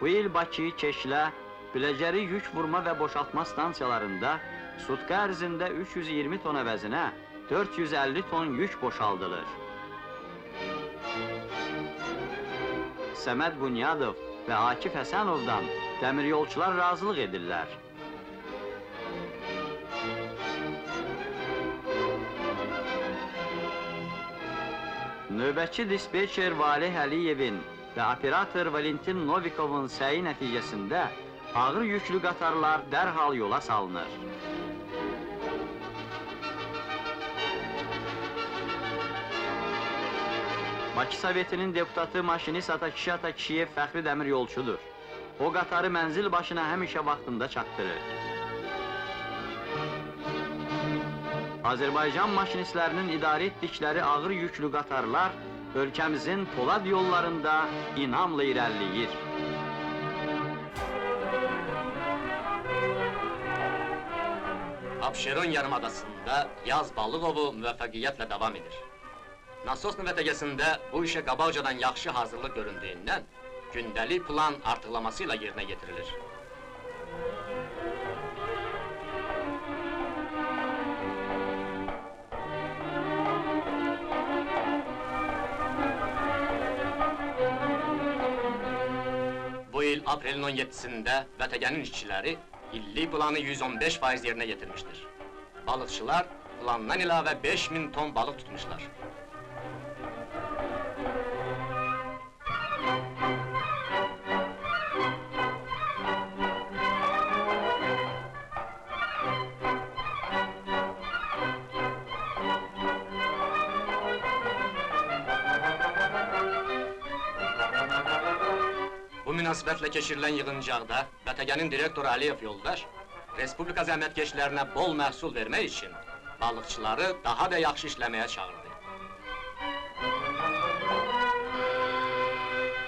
Bu il Bakı, Keşlə, Biləcəri yük vurma və boşaltma stansiyalarında sutka ərzində 320 ton əvəzinə 450 ton yük boşaldılır. Səməd Bunyadov və Akif Həsənovdan dəmiryolçular razılıq edirlər. Növbətçi dispetçer Valih Əliyevin və operator Valentin Novikovun səyi nəticəsində ağır yüklü qatarlar dərhal yola salınır. Bakı Sovetinin deputatı maşinist Atakişi Atakişiyev fəxri dəmir yolçudur. O qatarı mənzil başına həmişə vaxtında çatdırır. Azərbaycan maşinistlərinin idarə etdikləri ağır yüklü qatarlar ölkəmizin polad yollarında inamla irəliləyir. Abşeron yarımadasında yaz balıq ovu müvəffəqiyyətlə davam edir. Nasos nüvətəgəsində bu işə qabaqcadan yaxşı hazırlıq göründüyündən gündəlik plan artıqlamasıyla yerinə getirilir. Bu il aprelin 17-sində vətəgənin işçiləri illik planı 115% yerinə yetirmişdir. Balıqçılar plandan ilavə 5000 ton balıq tutmuşlar. Bu münasibətlə keçirilən yığıncaqda vətəgənin direktoru Əliyev yoldaş, Respublika zəhmətkeşlərinə bol məhsul vermək üçün balıqçıları daha da yaxşı işləməyə çağırır.